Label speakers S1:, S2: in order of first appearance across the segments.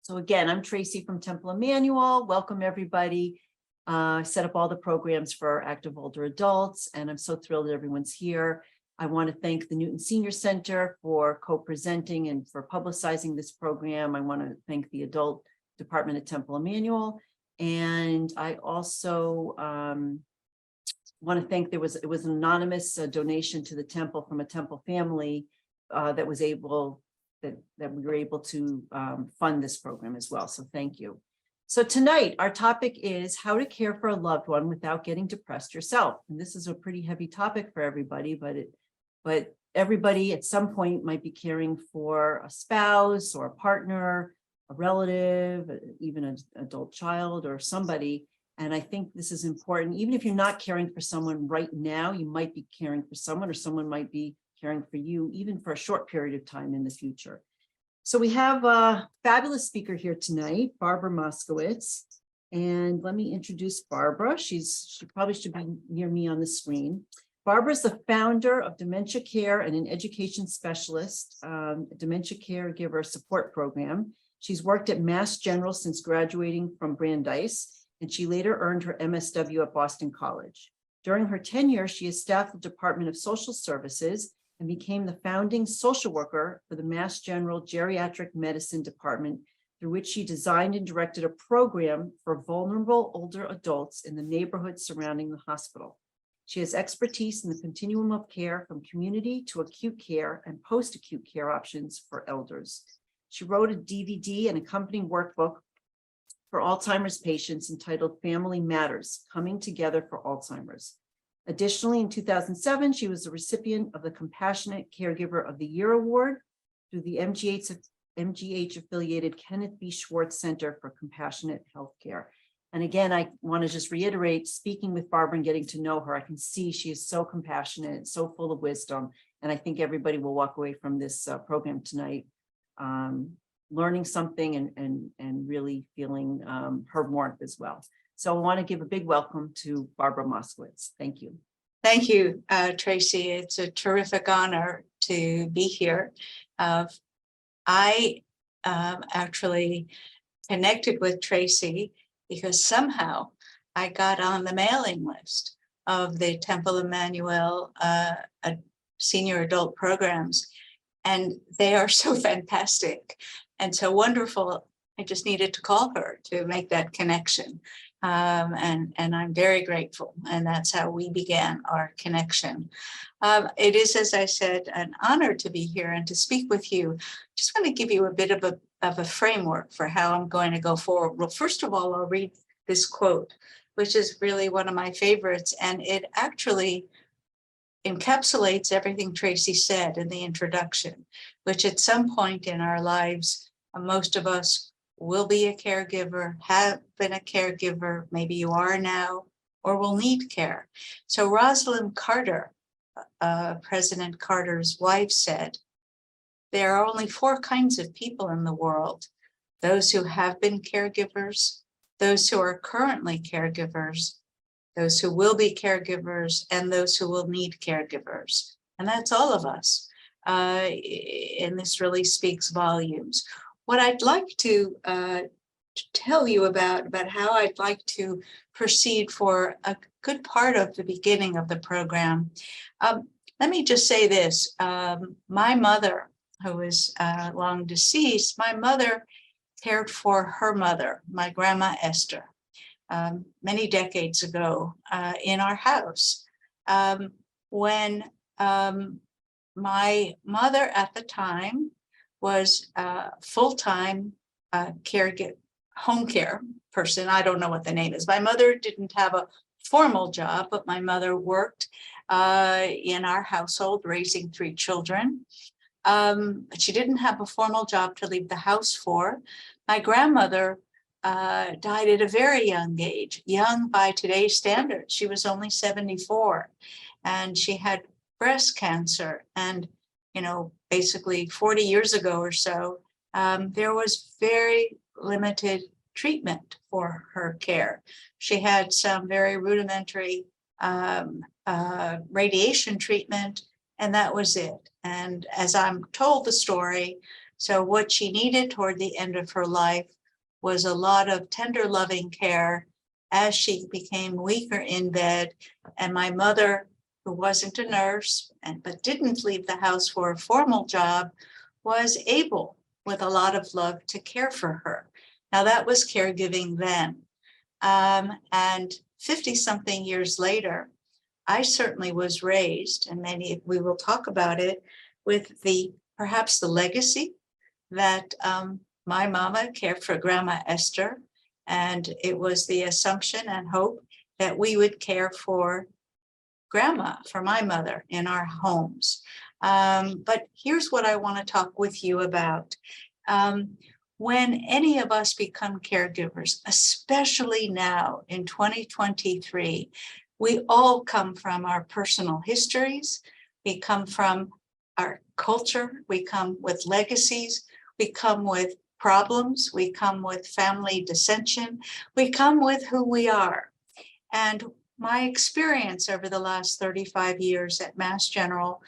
S1: So again, I'm Tracy from Temple Emmanuel. Welcome everybody. Set up all the programs for active older adults, and I'm so thrilled that everyone's here. I want to thank the Newton Senior Center for co-presenting and for publicizing this program. I want to thank the Adult Department at Temple Emmanuel. And I also want to thank, it was an anonymous donation to the Temple from a Temple family that we were able to fund this program as well. So thank you. So tonight, our topic is how to care for a loved one without getting depressed yourself. And this is a pretty heavy topic for everybody, but everybody at some point might be caring for a spouse or a partner, a relative, even an adult child or somebody. And I think this is important. Even if you're not caring for someone right now, you might be caring for someone, or someone might be caring for you, even for a short period of time in the future. So we have a fabulous speaker here tonight, Barbara Moskowitz. And let me introduce Barbara. She probably should be near me on the screen. Barbara is the founder of Dementia Care and an education specialist, Dementia Caregiver Support Program. She's worked at Mass General since graduating from Brandeis, and she later earned her MSW at Boston College. During her tenure, she has staffed the Department of Social Services and became the founding social worker for the Mass General Geriatric Medicine Department, through which she designed and directed a program for vulnerable older adults in the neighborhood surrounding the hospital. She has expertise in the continuum of care from community to acute care and post-acute care options for elders. She wrote a DVD and accompanying workbook for Alzheimer's patients entitled Family Matters, Coming Together for Alzheimer's. Additionally, in 2007, she was the recipient of the Compassionate Caregiver of the Year Award through the MGH-affiliated Kenneth B. Schwartz Center for Compassionate Healthcare. And again, I want to just reiterate, speaking with Barbara and getting to know her, I can see she is so compassionate, so full of wisdom. And I think everybody will walk away from this program tonight learning something and really feeling her warmth as well. So I want to give a big welcome to Barbara Moskowitz. Thank you.
S2: Thank you, Tracy. It's a terrific honor to be here. I actually connected with Tracy because somehow I got on the mailing list of the Temple Emmanuel senior adult programs, and they are so fantastic and so wonderful. I just needed to call her to make that connection. And I'm very grateful. And that's how we began our connection. It is, as I said, an honor to be here and to speak with you. Just want to give you a bit of a framework for how I'm going to go forward. Well, first of all, I'll read this quote, which is really one of my favorites. And it actually encapsulates everything Tracy said in the introduction, which at some point in our lives, most of us will be a caregiver, have been a caregiver, maybe you are now, or will need care. So Rosalind Carter, President Carter's wife, said, there are only 4 kinds of people in the world: those who have been caregivers, those who are currently caregivers, those who will be caregivers, and those who will need caregivers. And that's all of us. And this really speaks volumes. What I'd like to tell you about how I'd like to proceed for a good part of the beginning of the program. Let me just say this. My mother, who is long deceased, my mother cared for her mother, my grandma Esther, many decades ago in our house. When my mother at the time was a full-time home care person. I don't know what the name is. My mother didn't have a formal job, but my mother worked in our household, raising 3 children. She didn't have a formal job to leave the house for. My grandmother died at a very young age, young by today's standards. She was only 74, and she had breast cancer. And basically 40 years ago or so, there was very limited treatment for her care. She had some very rudimentary radiation treatment, and that was it. And as I'm told the story, so what she needed toward the end of her life was a lot of tender, loving care as she became weaker in bed. And my mother, who wasn't a nurse but didn't leave the house for a formal job, was able, with a lot of love, to care for her. Now that was caregiving then. And 50-something years later, I certainly was raised, and we will talk about it, with perhaps the legacy that my mama cared for Grandma Esther, and it was the assumption and hope that we would care for Grandma, for my mother, in our homes. But here's what I want to talk with you about. When any of us become caregivers, especially now in 2023, we all come from our personal histories. We come from our culture. We come with legacies. We come with problems. We come with family dissension. We come with who we are. And my experience over the last 35 years at Mass General,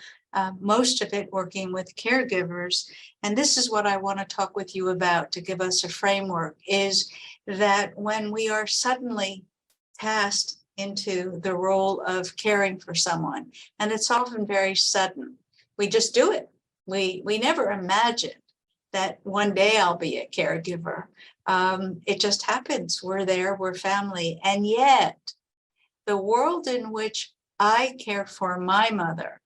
S2: most of it working with caregivers, and this is what I want to talk with you about to give us a framework, is that when we are suddenly cast into the role of caring for someone, and it's often very sudden, we just do it. We never imagined that one day I'll be a caregiver. It just happens. We're there, we're family. And yet, the world in which I cared for my mother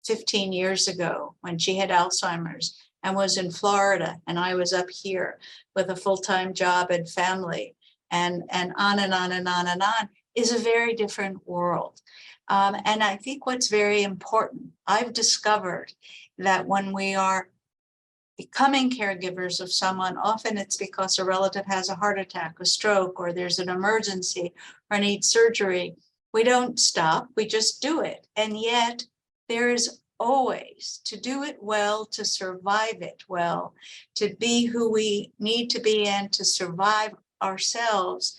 S2: 15 years ago when she had Alzheimer's and was in Florida, and I was up here with a full-time job and family, and on and on and on and on, is a very different world. And I think what's very important, I've discovered that when we are becoming caregivers of someone, often it's because a relative has a heart attack, a stroke, or there's an emergency or needs surgery. We don't stop, we just do it. And yet there is always, to do it well, to survive it well, to be who we need to be and to survive ourselves.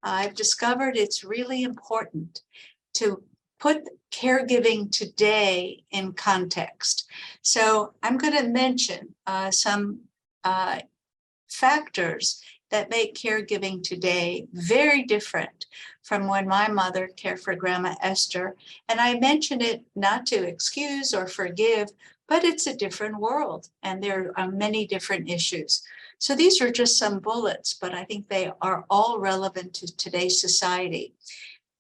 S2: I've discovered it's really important to put caregiving today in context. So I'm going to mention some factors that make caregiving today very different from when my mother cared for Grandma Esther. And I mention it not to excuse or forgive, but it's a different world, and there are many different issues. So these are just some bullets, but I think they are all relevant to today's society.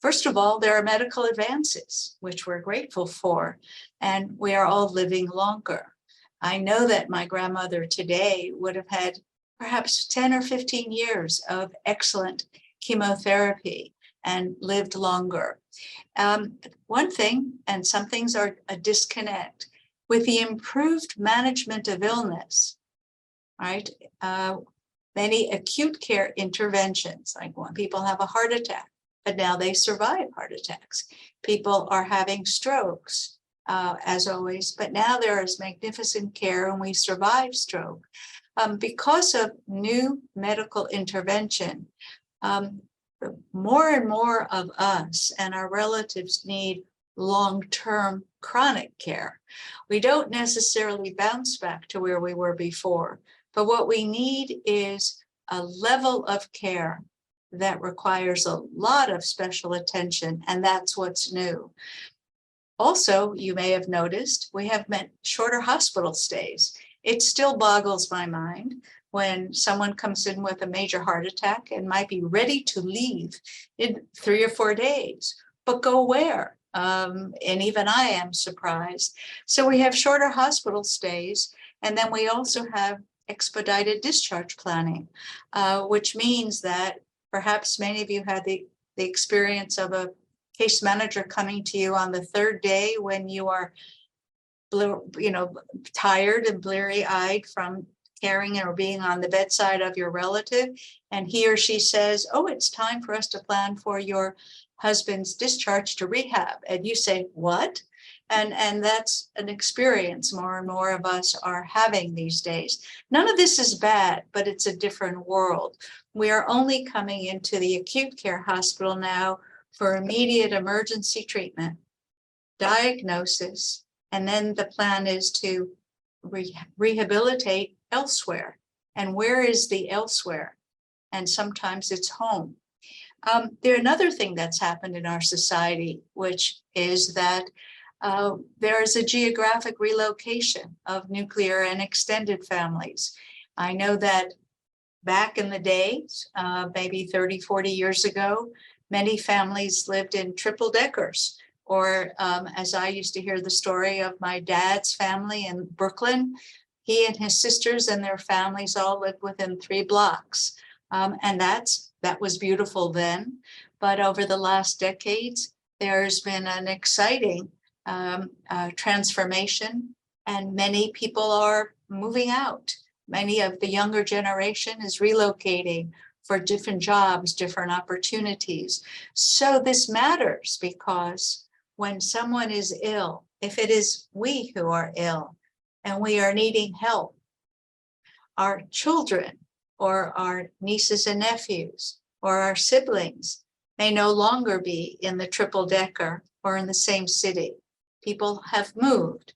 S2: First of all, there are medical advances, which we're grateful for, and we are all living longer. I know that my grandmother today would have had perhaps 10 or 15 years of excellent chemotherapy and lived longer. One thing, and some things are a disconnect, with the improved management of illness, right? Many acute care interventions, like when people have a heart attack, but now they survive heart attacks. People are having strokes, as always, but now there is magnificent care and we survive stroke. Because of new medical intervention, more and more of us and our relatives need long-term chronic care. We don't necessarily bounce back to where we were before, but what we need is a level of care that requires a lot of special attention, and that's what's new. Also, you may have noticed, we have shorter hospital stays. It still boggles my mind when someone comes in with a major heart attack and might be ready to leave in 3 or 4 days, but go where? And even I am surprised. So we have shorter hospital stays, and then we also have expedited discharge planning, which means that perhaps many of you had the experience of a case manager coming to you on the 3rd day when you are, tired and bleary-eyed from caring or being on the bedside of your relative, and he or she says, "Oh, it's time for us to plan for your husband's discharge to rehab," and you say, "What?" And that's an experience more and more of us are having these days. None of this is bad, but it's a different world. We are only coming into the acute care hospital now for immediate emergency treatment, diagnosis, and then the plan is to rehabilitate elsewhere. And where is the elsewhere? and sometimes it's home. Another thing that's happened in our society, which is that there is a geographic relocation of nuclear and extended families. I know that back in the days, maybe 30, 40 years ago, many families lived in triple deckers, or as I used to hear the story of my dad's family in Brooklyn, he and his sisters and their families all lived within 3 blocks. And that was beautiful then. But over the last decades, there's been an exciting transformation, and many people are moving out. Many of the younger generation is relocating for different jobs, different opportunities. So this matters, because when someone is ill, if it is we who are ill and we are needing help, our children or our nieces and nephews or our siblings may no longer be in the triple decker or in the same city. People have moved.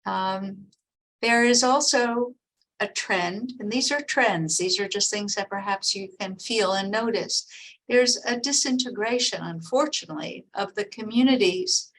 S2: There is also a trend, and these are trends, these are just things that perhaps you can feel and notice. There's a disintegration, unfortunately, of the communities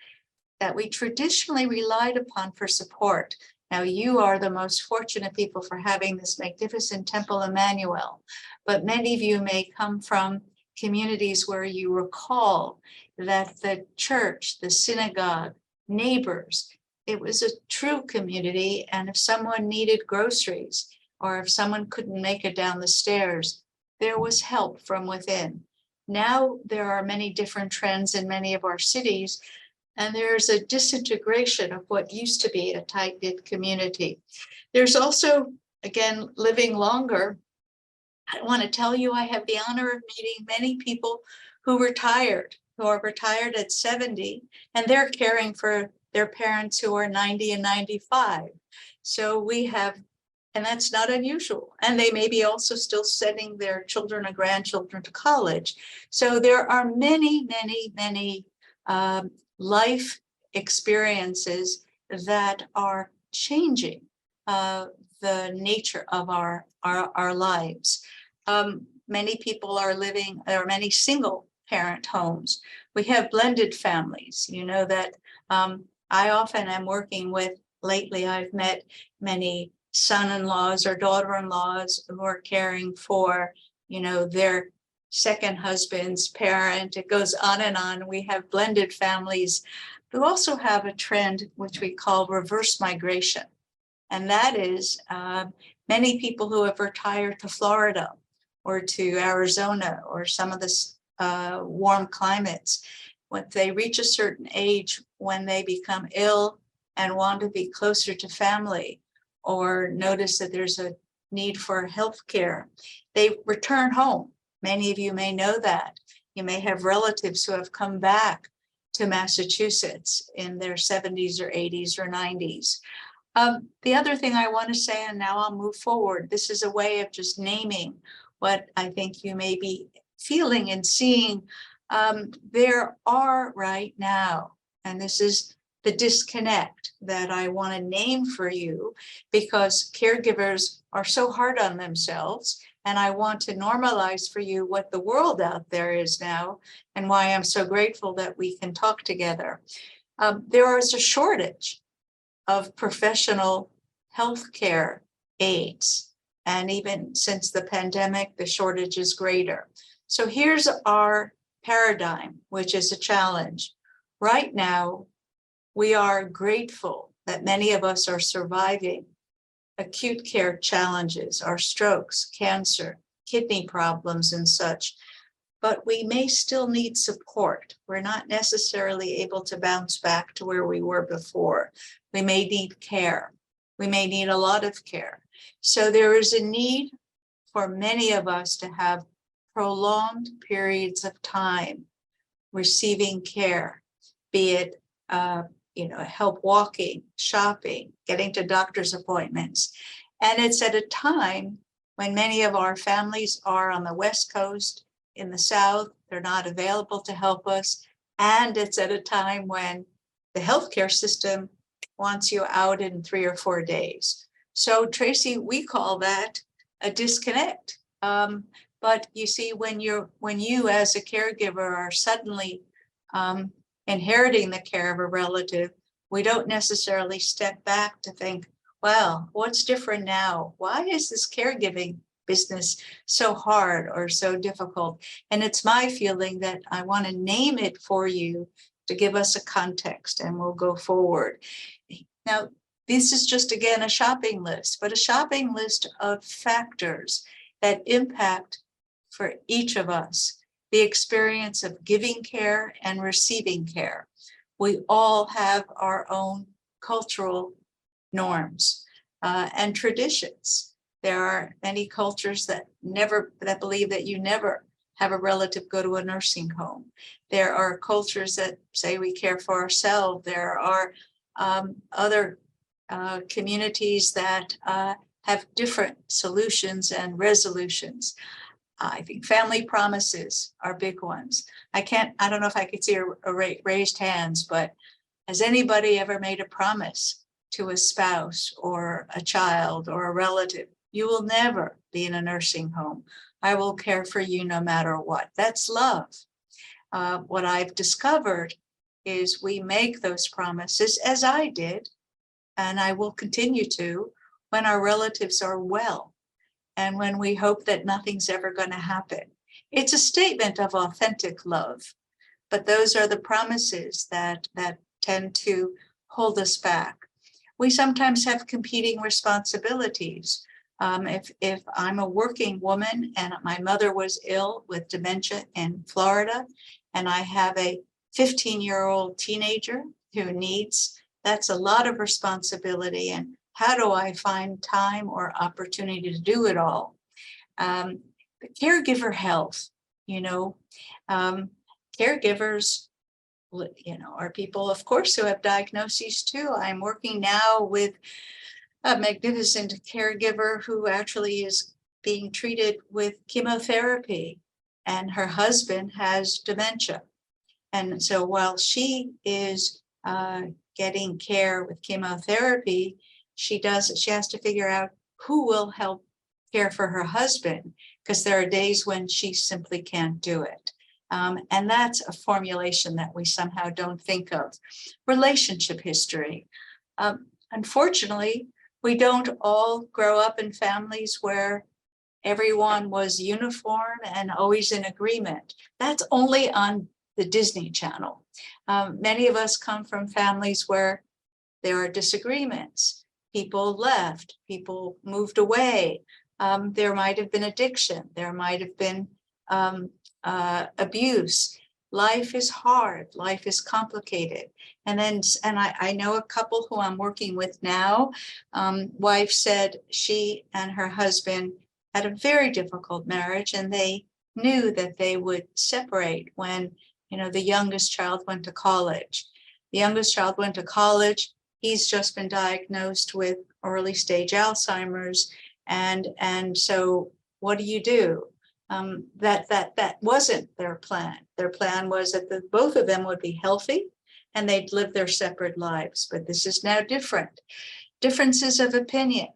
S2: that we traditionally relied upon for support. Now, you are the most fortunate people for having this magnificent Temple Emmanuel, but many of you may come from communities where you recall that the church, the synagogue, neighbors, it was a true community. And if someone needed groceries, or if someone couldn't make it down the stairs, there was help from within. Now there are many different trends in many of our cities, and there's a disintegration of what used to be a tight-knit community. There's also, again, living longer. I want to tell you, I have the honor of meeting many people who are retired at 70, and they're caring for their parents who are 90 and 95. So we have, and that's not unusual. And they may be also still sending their children or grandchildren to college. So there are many, many, many life experiences that are changing the nature of our lives. Many people are living, there are many single parent homes. We have blended families. You know that I often am working with, lately I've met many son-in-laws or daughter-in-laws who are caring for, their second husband's parent. It goes on and on. We have blended families who also have a trend which we call reverse migration. And that is many people who have retired to Florida or to Arizona or some of the warm climates. When they reach a certain age, when they become ill and want to be closer to family, or notice that there's a need for health care, they return home. Many of you may know that. You may have relatives who have come back to Massachusetts in their 70s or 80s or 90s. The other thing I want to say, and now I'll move forward, this is a way of just naming what I think you may be feeling and seeing. There are right now, and this is the disconnect that I want to name for you, because caregivers are so hard on themselves. And I want to normalize for you what the world out there is now, and why I'm so grateful that we can talk together. There is a shortage of professional healthcare aides. And even since the pandemic, the shortage is greater. So here's our paradigm, which is a challenge. Right now, we are grateful that many of us are surviving acute care challenges, our strokes, cancer, kidney problems, and such. But we may still need support. We're not necessarily able to bounce back to where we were before. We may need care. We may need a lot of care. So there is a need for many of us to have prolonged periods of time receiving care, be it help walking, shopping, getting to doctor's appointments. And it's at a time when many of our families are on the West Coast, in the South, they're not available to help us. And it's at a time when the healthcare system wants you out in 3 or 4 days. So Tracy, we call that a disconnect. But you see, when you as a caregiver are suddenly inheriting the care of a relative, we don't necessarily step back to think, well, what's different now? Why is this caregiving business so hard or so difficult? And it's my feeling that I want to name it for you to give us a context, and we'll go forward. Now, this is just, again, a shopping list, but a shopping list of factors that impact for each of us the experience of giving care and receiving care. We all have our own cultural norms and traditions. There are many cultures that believe that you never have a relative go to a nursing home. There are cultures that say we care for ourselves. There are other communities that have different solutions and resolutions. I think family promises are big ones. I don't know if I could see a raised hands, but has anybody ever made a promise to a spouse or a child or a relative? You will never be in a nursing home. I will care for you no matter what. That's love. What I've discovered is we make those promises, as I did, and I will continue to, when our relatives are well and when we hope that nothing's ever going to happen. It's a statement of authentic love, but those are the promises that tend to hold us back. We sometimes have competing responsibilities. If I'm a working woman and my mother was ill with dementia in Florida, and I have a 15-year-old teenager who that's a lot of responsibility. And how do I find time or opportunity to do it all? The caregiver health, caregivers, are people, of course, who have diagnoses too. I'm working now with a magnificent caregiver who actually is being treated with chemotherapy, and her husband has dementia. And so while she is getting care with chemotherapy, she has to figure out who will help care for her husband, because there are days when she simply can't do it. And that's a formulation that we somehow don't think of. Relationship history. Unfortunately, we don't all grow up in families where everyone was uniform and always in agreement. That's only on the Disney Channel. Many of us come from families where there are disagreements. People left, people moved away. There might have been addiction. There might have been abuse. Life is hard. Life is complicated. And I know a couple who I'm working with now. Wife said she and her husband had a very difficult marriage, and they knew that they would separate when, the youngest child went to college. The youngest child went to college. He's just been diagnosed with early stage Alzheimer's. And so what do you do? That wasn't their plan. Their plan was that both of them would be healthy and they'd live their separate lives. But this is now different. Differences of opinion.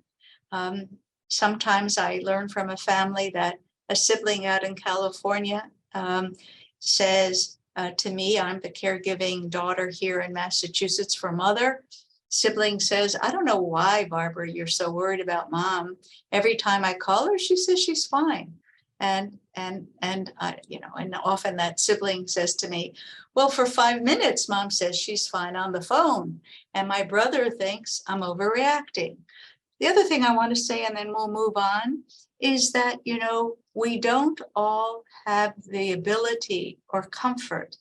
S2: Sometimes I learn from a family that a sibling out in California says to me, I'm the caregiving daughter here in Massachusetts for mother. Sibling says, I don't know why, Barbara, you're so worried about mom. Every time I call her, she says she's fine. And often that sibling says to me, well, for 5 minutes, mom says she's fine on the phone. And my brother thinks I'm overreacting. The other thing I want to say, and then we'll move on, is that, we don't all have the ability or comfort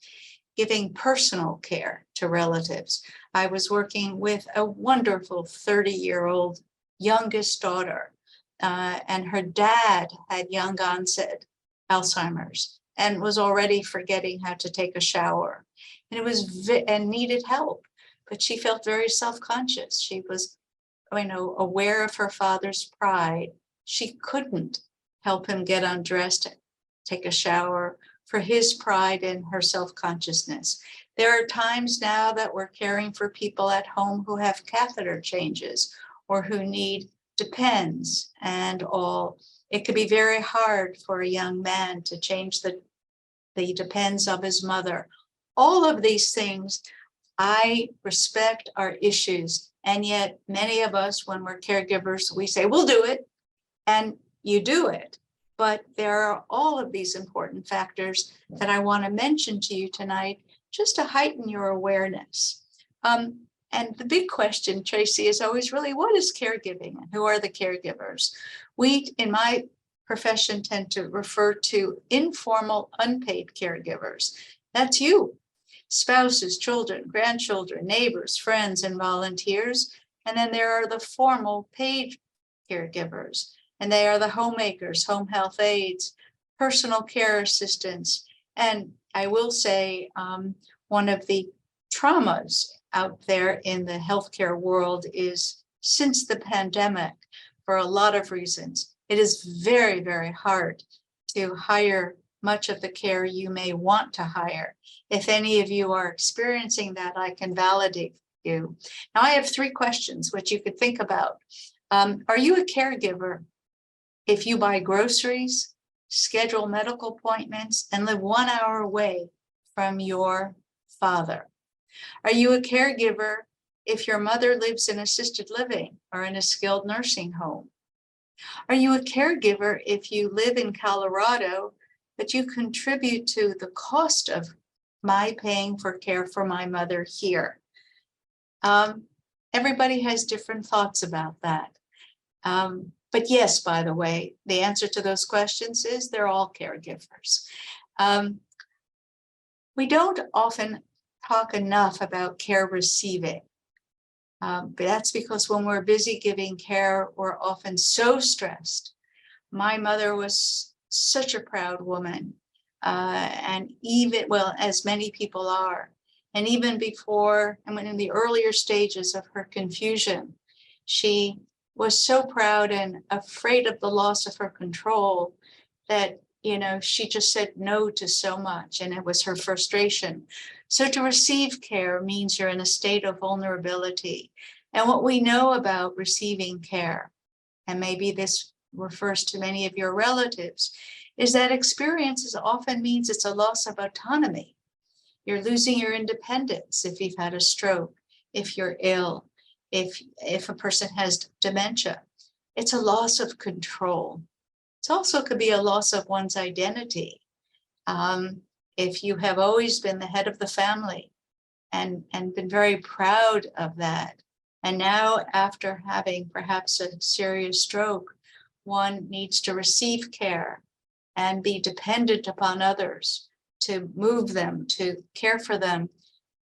S2: giving personal care to relatives. I was working with a wonderful 30-year-old youngest daughter, and her dad had young onset Alzheimer's and was already forgetting how to take a shower. And and needed help, but she felt very self-conscious. She was, aware of her father's pride. She couldn't help him get undressed, take a shower, for his pride and her self-consciousness. There are times now that we're caring for people at home who have catheter changes or who need Depends and all. It could be very hard for a young man to change the depends of his mother. All of these things I respect are issues. And yet many of us, when we're caregivers, we say, we'll do it. And you do it. But there are all of these important factors that I want to mention to you tonight, just to heighten your awareness. And the big question, Tracy, is always really, what is caregiving and who are the caregivers? We, in my profession, tend to refer to informal, unpaid caregivers. That's you, spouses, children, grandchildren, neighbors, friends, and volunteers. And then there are the formal paid caregivers, and they are the homemakers, home health aides, personal care assistants. And I will say, one of the traumas out there in the healthcare world is, since the pandemic, for a lot of reasons, it is very, very hard to hire much of the care you may want to hire. If any of you are experiencing that, I can validate you. Now, I have 3 questions which you could think about. Are you a caregiver if you buy groceries, schedule medical appointments, and live 1 hour away from your father? Are you a caregiver if your mother lives in assisted living or in a skilled nursing home? Are you a caregiver if you live in Colorado, but you contribute to the cost of my paying for care for my mother here? Everybody has different thoughts about that. But yes, by the way, the answer to those questions is they're all caregivers. We don't often talk enough about care receiving. But that's because when we're busy giving care, we're often so stressed. My mother was such a proud woman, and even, well, as many people are, and even before, and when in the earlier stages of her confusion, she was so proud and afraid of the loss of her control that, you know, she just said no to so much, and it was her frustration. So to receive care means you're in a state of vulnerability. And what we know about receiving care, and maybe this refers to many of your relatives, is that experiences often means it's a loss of autonomy. You're losing your independence if you've had a stroke, if you're ill, if a person has dementia. It's a loss of control. It also could be a loss of one's identity. If you have always been the head of the family and been very proud of that, and now after having perhaps a serious stroke, one needs to receive care and be dependent upon others to move them, to care for them.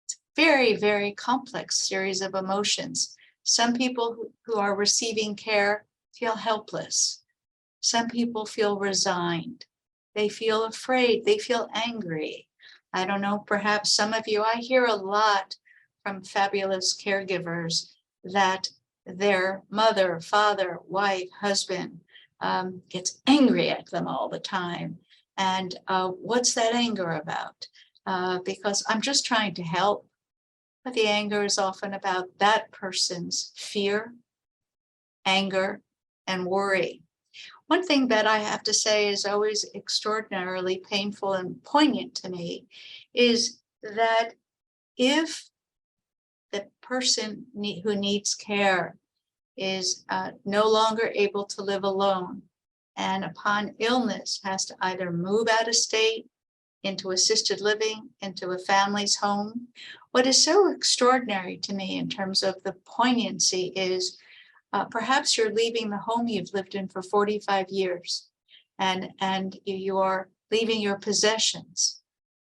S2: It's a very, very complex series of emotions. Some people who are receiving care feel helpless. Some people feel resigned. They feel afraid. They feel angry. I don't know, perhaps some of you, I hear a lot from fabulous caregivers that their mother, father, wife, husband gets angry at them all the time. And what's that anger about? Because I'm just trying to help. But the anger is often about that person's fear, anger, and worry. One thing that I have to say is always extraordinarily painful and poignant to me is that if the person who needs care is no longer able to live alone, and upon illness has to either move out of state, into assisted living, into a family's home. What is so extraordinary to me in terms of the poignancy is perhaps you're leaving the home you've lived in for 45 years, and you are leaving your possessions,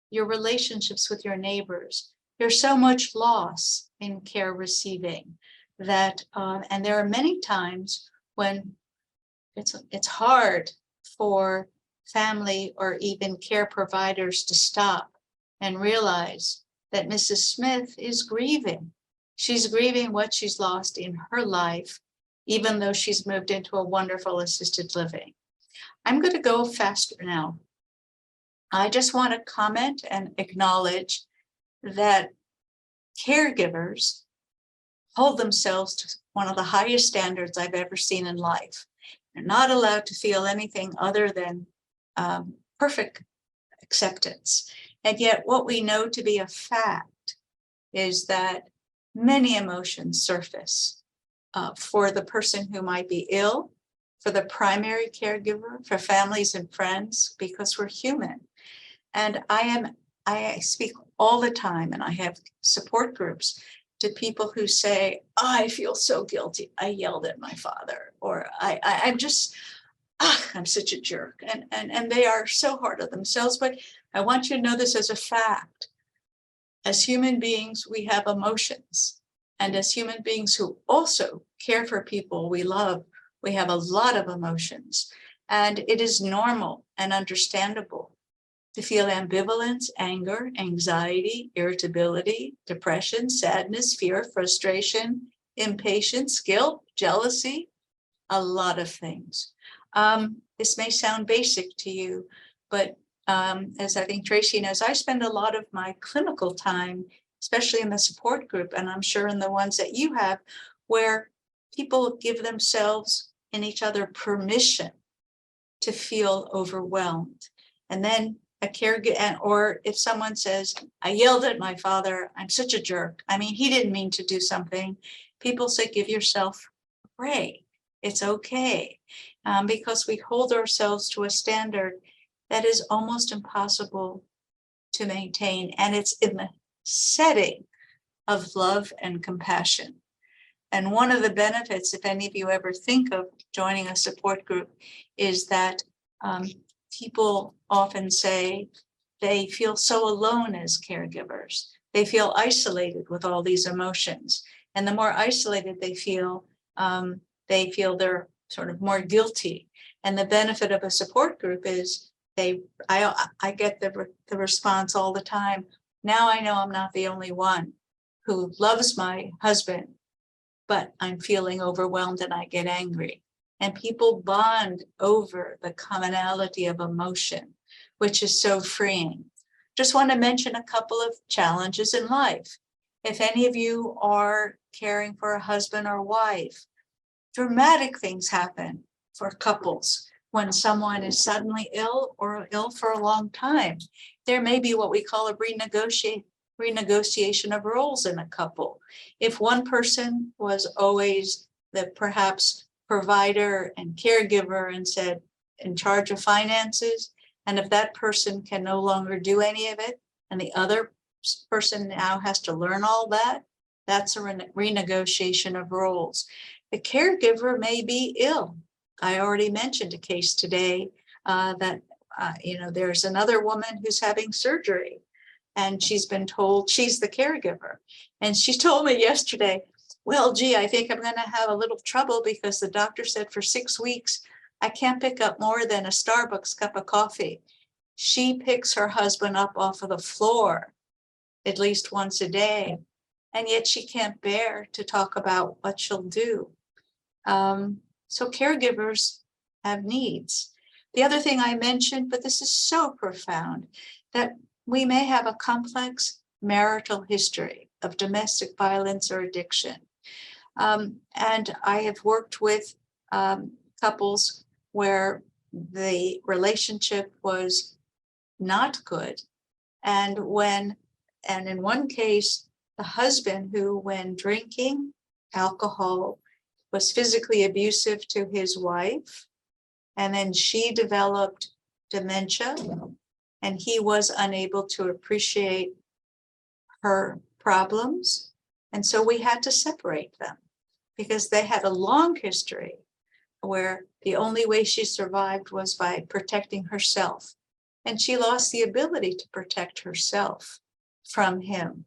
S2: your relationships with your neighbors. There's so much loss in care receiving that, and there are many times when it's hard for family or even care providers to stop and realize that Mrs. Smith is grieving. She's grieving what she's lost in her life, even though she's moved into a wonderful assisted living. I'm going to go faster now. I just want to comment and acknowledge that caregivers hold themselves to one of the highest standards I've ever seen in life. They're not allowed to feel anything other than perfect acceptance. And yet what we know to be a fact is that many emotions surface for the person who might be ill, for the primary caregiver, for families and friends, because we're human. And I speak all the time, and I have support groups to people who say, oh, I feel so guilty. I yelled at my father, or I'm just, I'm such a jerk. And they are so hard on themselves. But I want you to know this as a fact. As human beings, we have emotions. And as human beings who also care for people we love, we have a lot of emotions. And it is normal and understandable to feel ambivalence, anger, anxiety, irritability, depression, sadness, fear, frustration, impatience, guilt, jealousy, a lot of things. This may sound basic to you, but as I think Tracy knows, I spend a lot of my clinical time, especially in the support group, and I'm sure in the ones that you have, where people give themselves and each other permission to feel overwhelmed. And then a caregiver, or if someone says, I yelled at my father, I'm such a jerk. I mean, he didn't mean to do something. People say, give yourself a break. It's okay. Because we hold ourselves to a standard that is almost impossible to maintain. And it's in the setting of love and compassion. And one of the benefits, if any of you ever think of joining a support group, is that people often say they feel so alone as caregivers. They feel isolated with all these emotions. And the more isolated they feel they're sort of more guilty. And the benefit of a support group is I get the response all the time. Now I know I'm not the only one who loves my husband, but I'm feeling overwhelmed and I get angry. And people bond over the commonality of emotion, which is so freeing. Just want to mention a couple of challenges in life. If any of you are caring for a husband or wife, dramatic things happen for couples when someone is suddenly ill or ill for a long time. There may be what we call a renegotiation of roles in a couple. If one person was always the perhaps provider and caregiver and said in charge of finances, and if that person can no longer do any of it, and the other person now has to learn all that, that's a renegotiation of roles. The caregiver may be ill. I already mentioned a case today that there's another woman who's having surgery, and she's been told she's the caregiver. And she told me yesterday, well, gee, I think I'm going to have a little trouble because the doctor said for 6 weeks, I can't pick up more than a Starbucks cup of coffee. She picks her husband up off of the floor at least once a day, and yet she can't bear to talk about what she'll do. So caregivers have needs. The other thing I mentioned, but this is so profound, that we may have a complex marital history of domestic violence or addiction. And I have worked with couples where the relationship was not good. And in one case, the husband who, when drinking alcohol, was physically abusive to his wife, and then she developed dementia, and he was unable to appreciate her problems. And so we had to separate them because they had a long history where the only way she survived was by protecting herself. And she lost the ability to protect herself from him.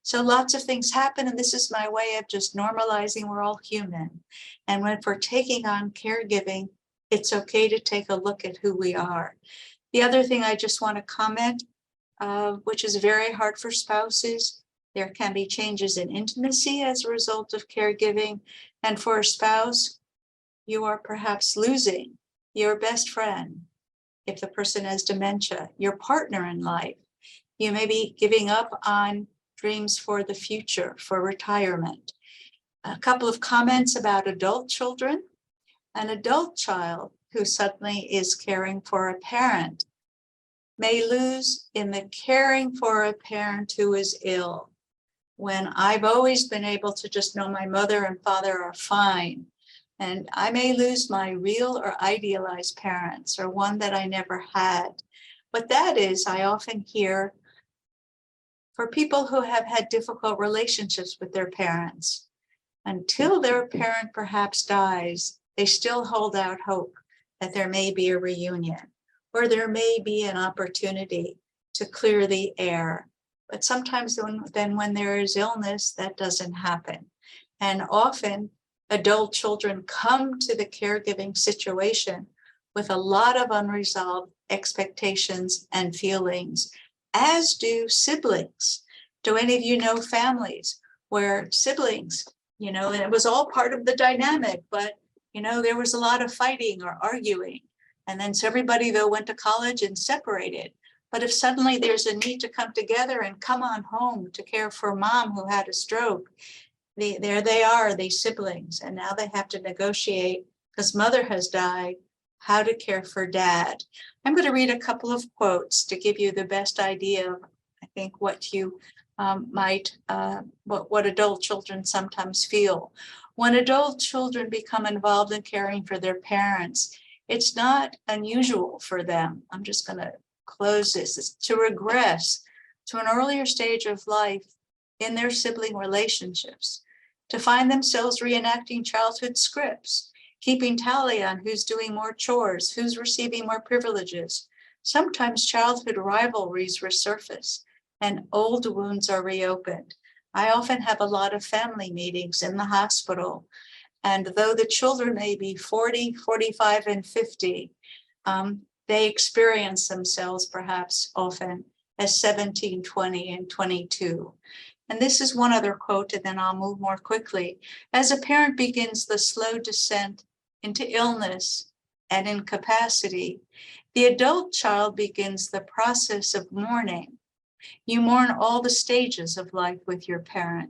S2: So lots of things happen, and this is my way of just normalizing we're all human. And when we're taking on caregiving, it's okay to take a look at who we are. The other thing I just want to comment, which is very hard for spouses, there can be changes in intimacy as a result of caregiving. And for a spouse, you are perhaps losing your best friend. If the person has dementia, your partner in life, you may be giving up on dreams for the future, for retirement. A couple of comments about adult children. An adult child who suddenly is caring for a parent may lose in the caring for a parent who is ill, when I've always been able to just know my mother and father are fine. And I may lose my real or idealized parents, or one that I never had. What that is, I often hear for people who have had difficult relationships with their parents. Until their parent perhaps dies, they still hold out hope that there may be a reunion, or there may be an opportunity to clear the air. But sometimes then when there is illness, that doesn't happen. And often adult children come to the caregiving situation with a lot of unresolved expectations and feelings, as do siblings. Do any of you know families where siblings, and it was all part of the dynamic, but, there was a lot of fighting or arguing. And then so everybody, though, went to college and separated. But if suddenly there's a need to come together and come on home to care for mom who had a stroke, there they are, these siblings. And now they have to negotiate, because mother has died, how to care for dad. I'm going to read a couple of quotes to give you the best idea of, I think, what you what adult children sometimes feel. When adult children become involved in caring for their parents, it's not unusual for them. I'm just going to close this. It's to regress to an earlier stage of life in their sibling relationships, to find themselves reenacting childhood scripts, keeping tally on who's doing more chores, who's receiving more privileges. Sometimes childhood rivalries resurface and old wounds are reopened. I often have a lot of family meetings in the hospital, and though the children may be 40, 45, and 50, they experience themselves perhaps often as 17, 20, and 22. And this is one other quote, and then I'll move more quickly. As a parent begins the slow descent into illness and incapacity, the adult child begins the process of mourning. You mourn all the stages of life with your parent.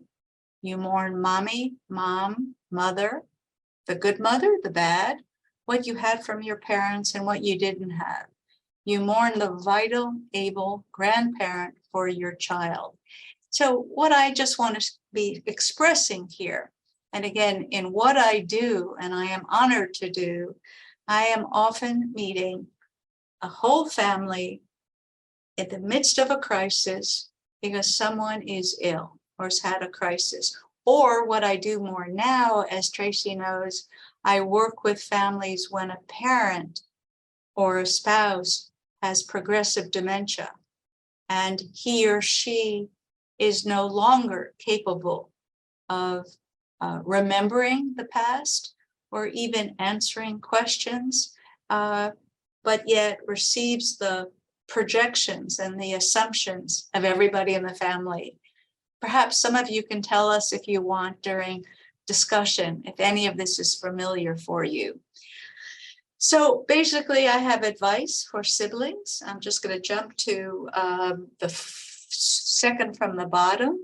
S2: You mourn mommy, mom, mother, the good mother, the bad, what you had from your parents and what you didn't have. You mourn the vital, able grandparent for your child. So what I just want to be expressing here, and again, in what I do, and I am honored to do, I am often meeting a whole family in the midst of a crisis because someone is ill or has had a crisis. Or what I do more now, as Tracy knows, I work with families when a parent or a spouse has progressive dementia and he or she is no longer capable of remembering the past or even answering questions, but yet receives the projections and the assumptions of everybody in the family. Perhaps some of you can tell us, if you want, during discussion, if any of this is familiar for you. So basically, I have advice for siblings. I'm just going to jump to the second from the bottom.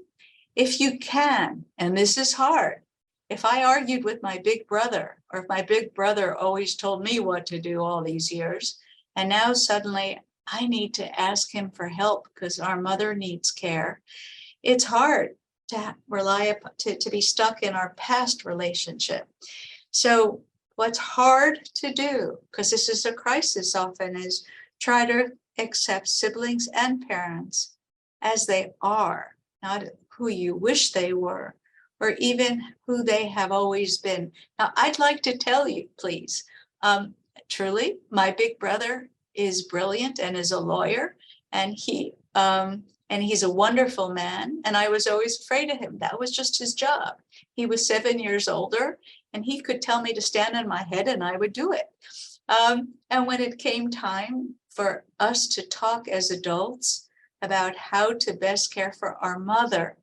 S2: If you can, and this is hard, if I argued with my big brother, or if my big brother always told me what to do all these years, and now suddenly I need to ask him for help because our mother needs care, it's hard to rely upon, to be stuck in our past relationship. So what's hard to do, because this is a crisis often, is try to accept siblings and parents as they are, not who you wish they were, or even who they have always been. Now, I'd like to tell you, please, truly, my big brother is brilliant and is a lawyer, and he's a wonderful man, and I was always afraid of him. That was just his job. He was 7 years older, and he could tell me to stand on my head, and I would do it. And when it came time for us to talk as adults about how to best care for our mother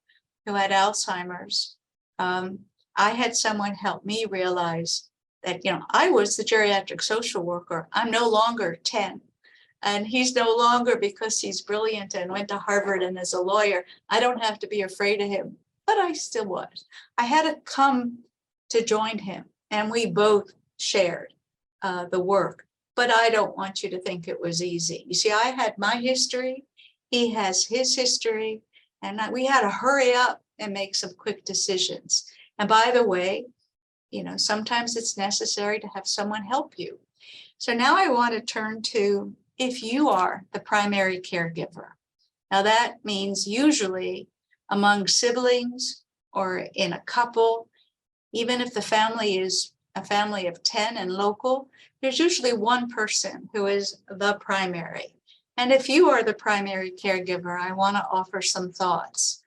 S2: who had Alzheimer's, I had someone help me realize that, I was the geriatric social worker. I'm no longer 10. And he's no longer, because he's brilliant and went to Harvard and is a lawyer, I don't have to be afraid of him, but I still was. I had to come to join him, and we both shared the work, but I don't want you to think it was easy. You see, I had my history, he has his history, and we had to hurry up and make some quick decisions. And by the way, you know, sometimes it's necessary to have someone help you. So now I want to turn to if you are the primary caregiver. Now that means usually among siblings or in a couple, even if the family is a family of 10 and local, there's usually one person who is the primary. And if you are the primary caregiver, I want to offer some thoughts.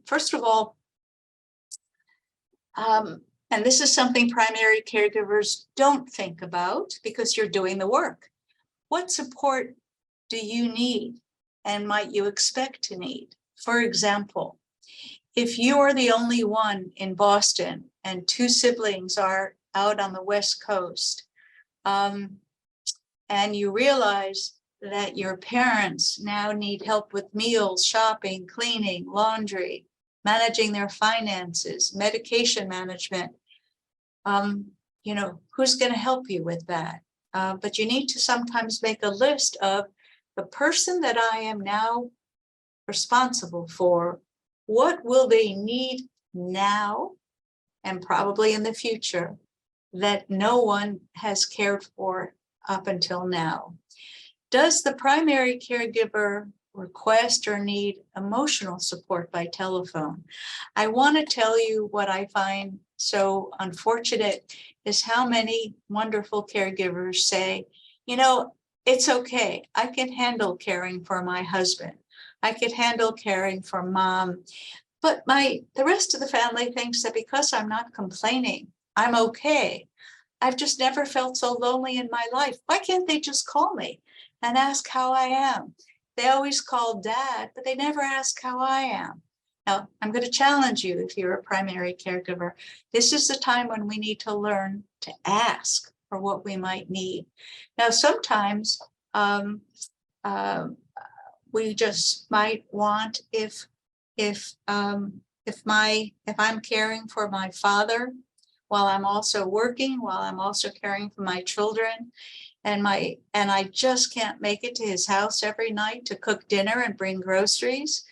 S2: First of all, and this is something primary caregivers don't think about because you're doing the work. What support do you need and might you expect to need? For example, if you are the only one in Boston and two siblings are out on the West Coast, and you realize that your parents now need help with meals, shopping, cleaning, laundry, managing their finances, medication management, you know, who's going to help you with that? But you need to sometimes make a list of the person that I am now responsible for. What will they need now and probably in the future that no one has cared for up until now? Does the primary caregiver request or need emotional support by telephone? I want to tell you what I find so unfortunate is how many wonderful caregivers say, you know, it's okay. I can handle caring for my husband. I could handle caring for mom. But the rest of the family thinks that because I'm not complaining, I'm okay. I've just never felt so lonely in my life. Why can't they just call me and ask how I am? They always call dad, but they never ask how I am. Now, I'm going to challenge you if you're a primary caregiver. This is the time when we need to learn to ask for what we might need. Now, sometimes we just might want if I'm caring for my father while I'm also working, while I'm also caring for my children, and I just can't make it to his house every night to cook dinner and bring groceries,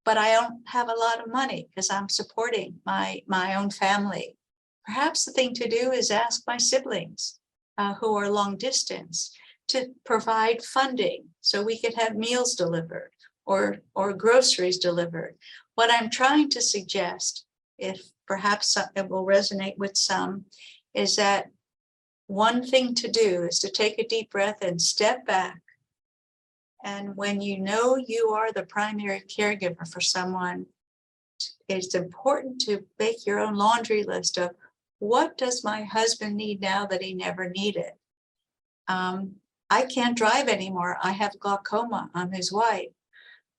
S2: but I don't have a lot of money because I'm supporting my own family. Perhaps the thing to do is ask my siblings who are long distance to provide funding so we could have meals delivered or groceries delivered. What I'm trying to suggest, if perhaps it will resonate with some, is that one thing to do is to take a deep breath and step back. And when you know you are the primary caregiver for someone, it's important to make your own laundry list of what does my husband need now that he never needed? I can't drive anymore. I have glaucoma. I'm his wife.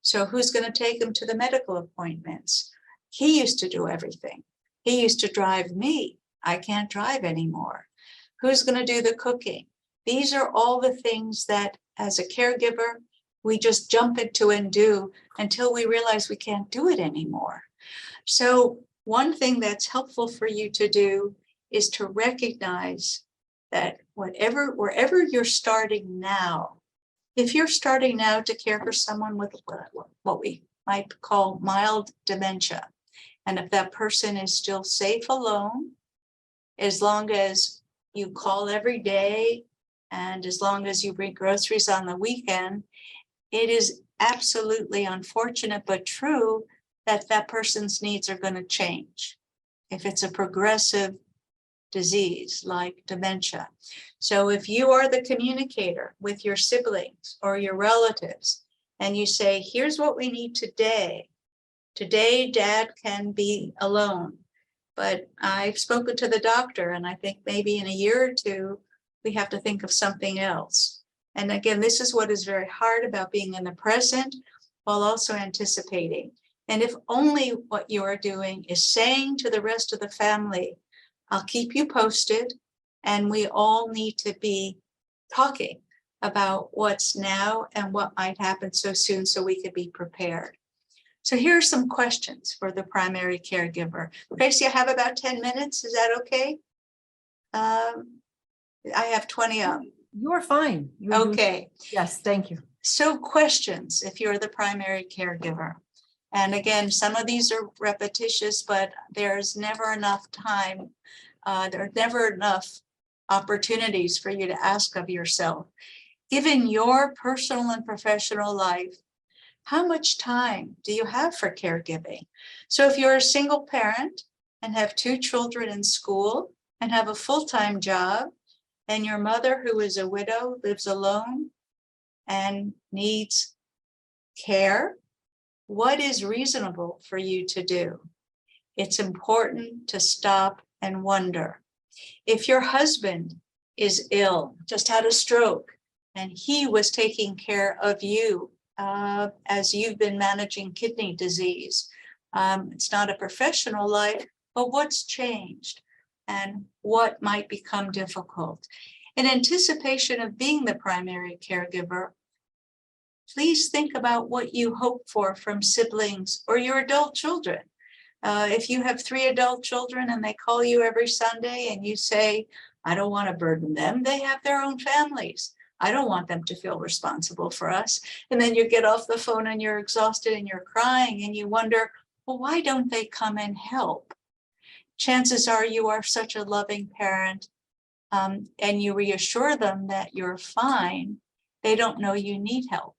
S2: So who's going to take him to the medical appointments? He used to do everything. He used to drive me. I can't drive anymore. Who's going to do the cooking? These are all the things that as a caregiver, we just jump into and do until we realize we can't do it anymore. So one thing that's helpful for you to do is to recognize that wherever you're starting now, if you're starting now to care for someone with what we might call mild dementia, and if that person is still safe alone, as long as you call every day and as long as you bring groceries on the weekend, it is absolutely unfortunate but true that that person's needs are going to change if it's a progressive disease like dementia. So if you are the communicator with your siblings or your relatives and you say, here's what we need today. Today, dad can be alone, but I've spoken to the doctor and I think maybe in a year or two, we have to think of something else. And again, this is what is very hard about being in the present while also anticipating. And if only what you are doing is saying to the rest of the family, I'll keep you posted, and we all need to be talking about what's now and what might happen so soon so we could be prepared. So here are some questions for the primary caregiver. Tracy, I have about 10 minutes. Is that okay? I have 20 of them.
S1: You're fine. You're doing-
S2: Okay.
S1: Yes, thank you.
S2: So questions, if you're the primary caregiver. And again, some of these are repetitious, but there's never enough time. There are never enough opportunities for you to ask of yourself, given your personal and professional life, how much time do you have for caregiving? So if you're a single parent and have 2 children in school and have a full-time job, and your mother, who is a widow, lives alone and needs care, what is reasonable for you to do? It's important to stop and wonder. If your husband is ill, just had a stroke, and he was taking care of you as you've been managing kidney disease, it's not a professional life, but what's changed and what might become difficult? In anticipation of being the primary caregiver, please think about what you hope for from siblings or your adult children. If you have 3 adult children and they call you every Sunday and you say, I don't want to burden them, they have their own families. I don't want them to feel responsible for us. And then you get off the phone and you're exhausted and you're crying and you wonder, well, why don't they come and help? Chances are you are such a loving parent, and you reassure them that you're fine. They don't know you need help.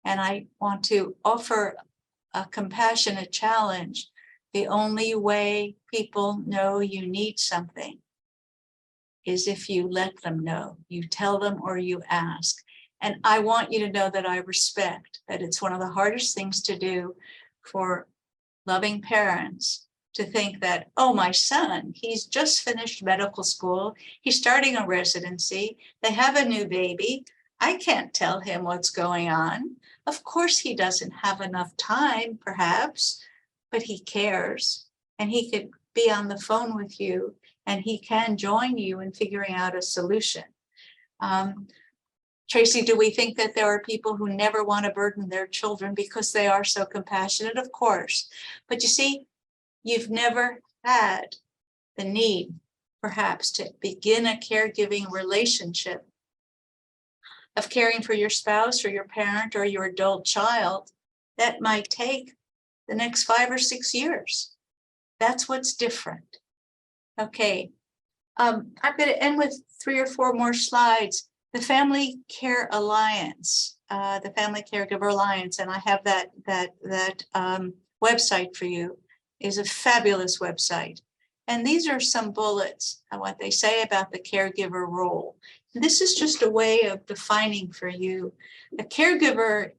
S2: And I want to offer a compassionate challenge. The only way people know you need something is if you let them know, you tell them or you ask. And I want you to know that I respect that it's one of the hardest things to do for loving parents to think that, oh, my son, he's just finished medical school, he's starting a residency, they have a new baby, I can't tell him what's going on. Of course, he doesn't have enough time, perhaps, but he cares, and he could be on the phone with you, and he can join you in figuring out a solution. Tracy, do we think that there are people who never want to burden their children because they are so compassionate? Of course. But you see, you've never had the need, perhaps, to begin a caregiving relationship of caring for your spouse or your parent or your adult child that might take the next 5 or 6 years. That's what's different. Okay, I'm going to end with 3 or 4 more slides. The Family Care Alliance, the Family Caregiver Alliance, and I have that website for you, is a fabulous website. And these are some bullets on what they say about the caregiver role. This is just a way of defining for you. A caregiver,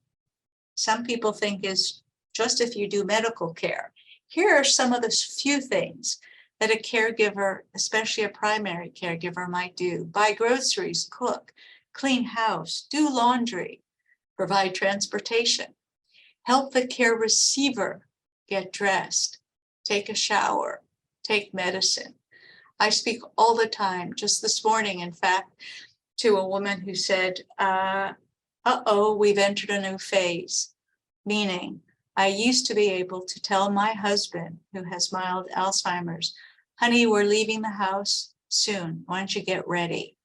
S2: some people think, is just if you do medical care. Here are some of the few things that a caregiver, especially a primary caregiver, might do. Buy groceries, cook, clean house, do laundry, provide transportation, help the care receiver get dressed, take a shower, take medicine. I speak all the time, just this morning, in fact, to a woman who said, uh-oh, we've entered a new phase, meaning I used to be able to tell my husband, who has mild Alzheimer's, honey, we're leaving the house soon. Why don't you get ready?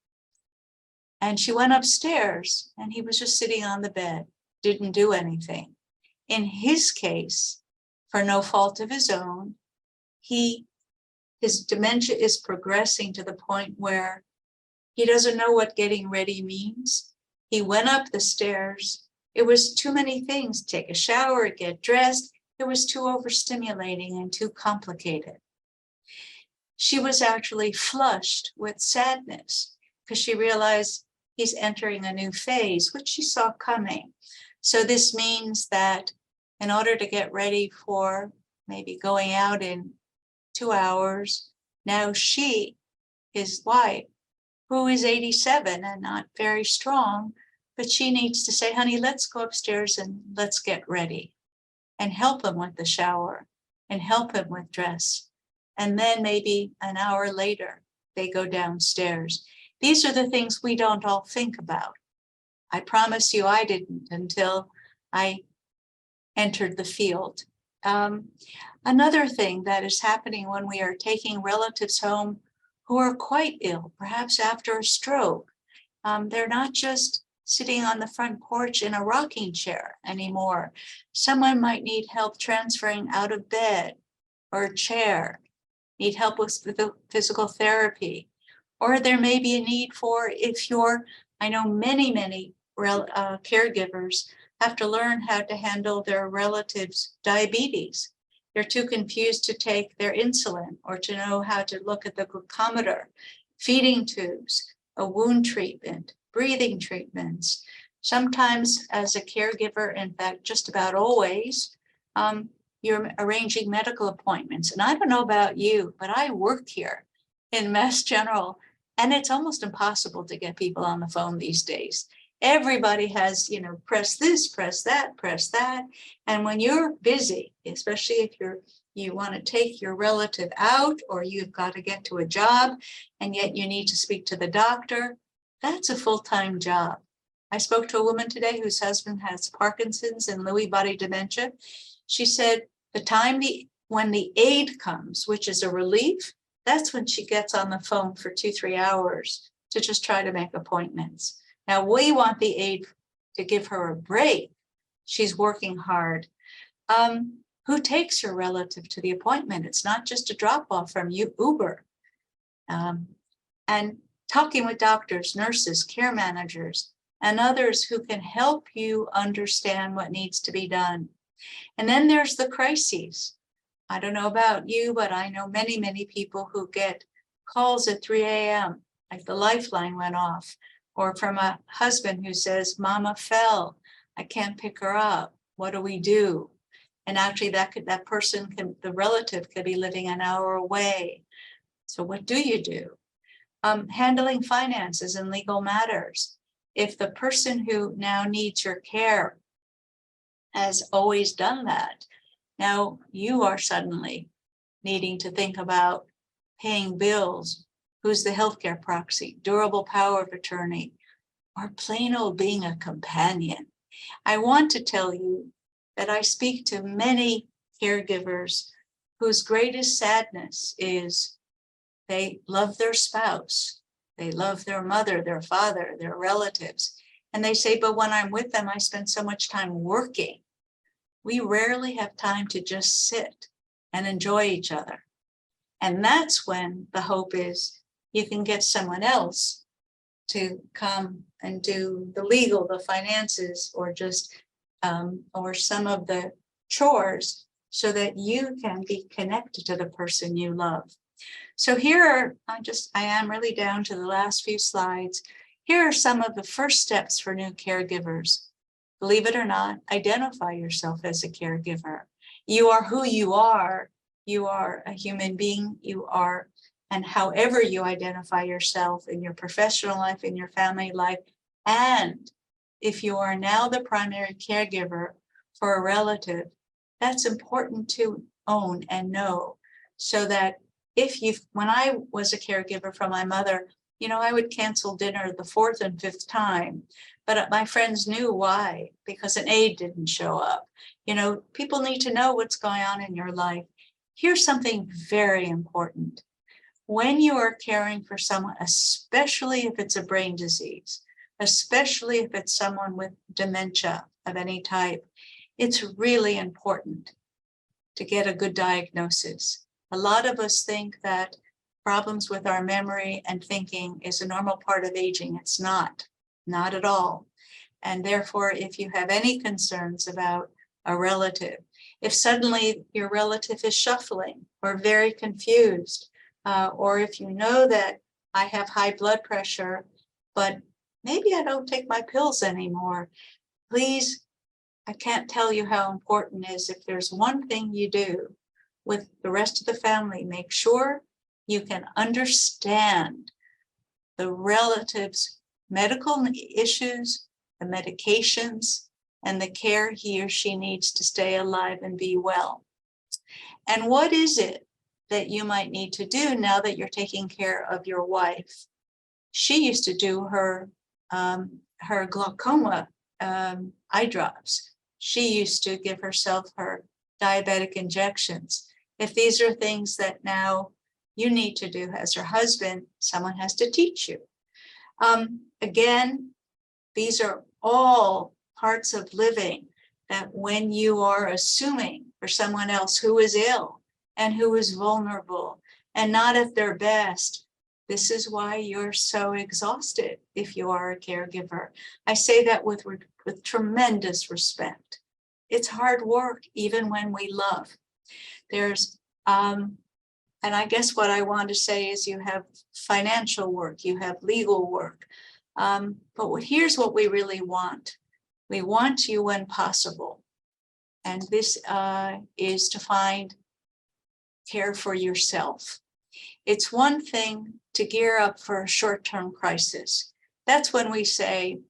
S2: And she went upstairs and he was just sitting on the bed, didn't do anything. In his case, for no fault of his own, his dementia is progressing to the point where he doesn't know what getting ready means. He went up the stairs. It was too many things. Take a shower, get dressed. It was too overstimulating and too complicated. She was actually flushed with sadness because she realized he's entering a new phase, which she saw coming. So this means that in order to get ready for maybe going out in 2 hours, now she, his wife, who is 87 and not very strong, but she needs to say, honey, let's go upstairs and let's get ready, and help him with the shower and help him with dress. And then maybe an hour later, they go downstairs. These are the things we don't all think about. I promise you I didn't until I entered the field. Another thing that is happening when we are taking relatives home who are quite ill, perhaps after a stroke. They're not just sitting on the front porch in a rocking chair anymore. Someone might need help transferring out of bed or a chair, need help with physical therapy, or there may be a need for, I know many caregivers have to learn how to handle their relatives' diabetes. They're too confused to take their insulin or to know how to look at the glucometer, feeding tubes, a wound treatment, breathing treatments. Sometimes as a caregiver, in fact, just about always, you're arranging medical appointments. And I don't know about you, but I work here in Mass General, and it's almost impossible to get people on the phone these days. Everybody has, press this, press that, press that. And when you're busy, especially if you want to take your relative out or you've got to get to a job and yet you need to speak to the doctor, that's a full-time job. I spoke to a woman today whose husband has Parkinson's and Lewy body dementia. She said when the aide comes, which is a relief, that's when she gets on the phone for 2-3 hours to just try to make appointments. Now we want the aide to give her a break. She's working hard. Who takes your relative to the appointment? It's not just a drop off from Uber. And talking with doctors, nurses, care managers, and others who can help you understand what needs to be done. And then there's the crises. I don't know about you, but I know many people who get calls at 3 a.m., like the lifeline went off, or from a husband who says, Mama fell, I can't pick her up. What do we do? And actually the relative could be living an hour away. So what do you do? Handling finances and legal matters. If the person who now needs your care has always done that, now you are suddenly needing to think about paying bills, who's the healthcare proxy, durable power of attorney, or plain old being a companion. I want to tell you that I speak to many caregivers whose greatest sadness is they love their spouse, they love their mother, their father, their relatives. And they say, but when I'm with them, I spend so much time working. We rarely have time to just sit and enjoy each other. And that's when the hope is you can get someone else to come and do the legal, the finances, or just or some of the chores so that you can be connected to the person you love. So here I am really down to the last few slides. Here are some of the first steps for new caregivers. Believe it or not, identify yourself as a caregiver. You are who you are. You are a human being. You are, and however you identify yourself in your professional life, in your family life, and if you are now the primary caregiver for a relative, that's important to own and know, so that when I was a caregiver for my mother, I would cancel dinner the 4th and 5th time, but my friends knew why, because an aide didn't show up. People need to know what's going on in your life. Here's something very important. When you are caring for someone, especially if it's a brain disease, especially if it's someone with dementia of any type, it's really important to get a good diagnosis. A lot of us think that problems with our memory and thinking is a normal part of aging. It's not at all. And therefore, if you have any concerns about a relative, if suddenly your relative is shuffling or very confused, or if you know that I have high blood pressure, but maybe I don't take my pills anymore, please, I can't tell you how important it is. If there's one thing you do with the rest of the family, make sure you can understand the relative's medical issues, the medications, and the care he or she needs to stay alive and be well. And what is it that you might need to do now that you're taking care of your wife? She used to do her glaucoma eye drops. She used to give herself her diabetic injections. If these are things that now you need to do as your husband, someone has to teach you. Again, these are all parts of living that when you are assuming for someone else who is ill and who is vulnerable and not at their best, this is why you're so exhausted if you are a caregiver. I say that with tremendous respect. It's hard work, even when we love. There's, and I guess what I want to say is you have financial work, you have legal work. But here's what we really want. We want you when possible. And this is to find care for yourself. It's one thing to gear up for a short-term crisis. That's when we say,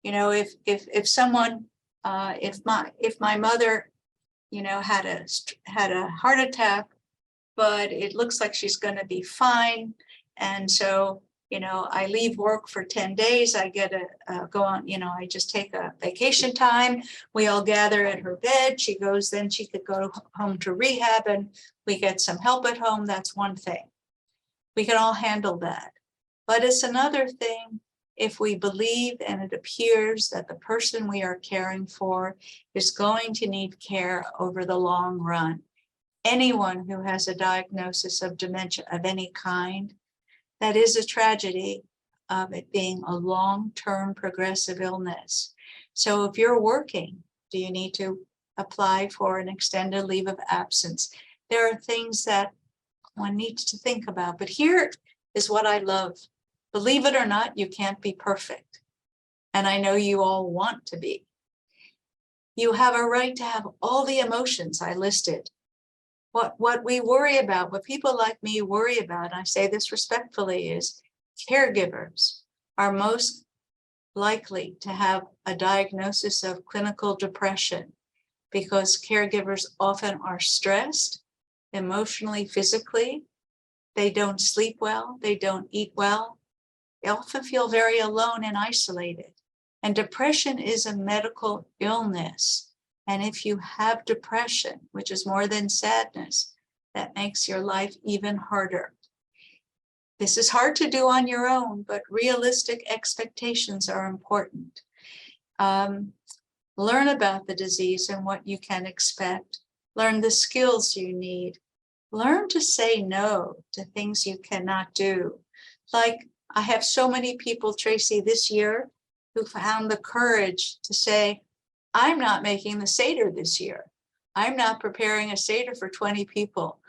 S2: you know, if someone, if my mother, you know, had a heart attack, but it looks like she's going to be fine, and so, you know, I leave work for 10 days. I get a go on, you know, I just take a vacation time. We all gather at her bed. She goes, then she could go home to rehab and we get some help at home. That's one thing. We can all handle that. But it's another thing if we believe and it appears that the person we are caring for is going to need care over the long run. Anyone who has a diagnosis of dementia of any kind, that is a tragedy of it being a long-term progressive illness. So if you're working, do you need to apply for an extended leave of absence? There are things that one needs to think about. But here is what I love. Believe it or not, you can't be perfect. And I know you all want to be. You have a right to have all the emotions I listed. What we worry about, what people like me worry about, and I say this respectfully, is caregivers are most likely to have a diagnosis of clinical depression because caregivers often are stressed emotionally, physically. They don't sleep well, they don't eat well. They often feel very alone and isolated. And depression is a medical illness. And if you have depression, which is more than sadness, that makes your life even harder. This is hard to do on your own, but realistic expectations are important. Learn about the disease and what you can expect. Learn the skills you need. Learn to say no to things you cannot do. Like I have so many people, Tracy, this year who found the courage to say, I'm not making the Seder this year. I'm not preparing a Seder for 20 people.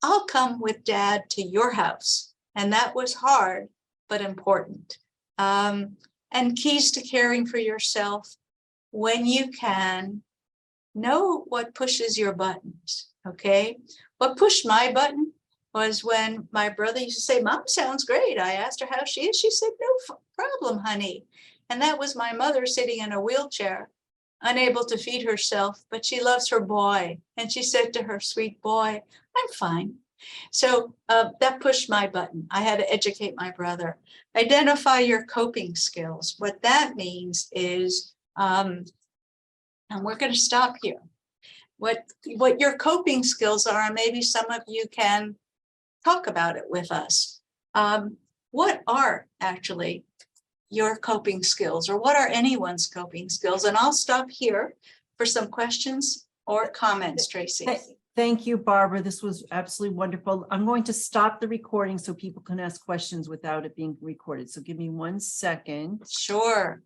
S2: I'll come with Dad to your house. And that was hard, but important. And keys to caring for yourself when you can, know what pushes your buttons, okay? What pushed my button was when my brother used to say, Mom sounds great. I asked her how she is. She said, no problem, honey. And that was my mother sitting in a wheelchair, unable to feed herself, but she loves her boy. And she said to her sweet boy, I'm fine. So that pushed my button. I had to educate my brother. Identify your coping skills. What that means is, and we're going to stop here. What your coping skills are, and maybe some of you can talk about it with us. What are actually your coping skills, or what are anyone's coping skills? And I'll stop here for some questions or comments, Tracy.
S1: Thank you, Barbara. This was absolutely wonderful. I'm going to stop the recording so people can ask questions without it being recorded. So give me 1 second.
S2: Sure.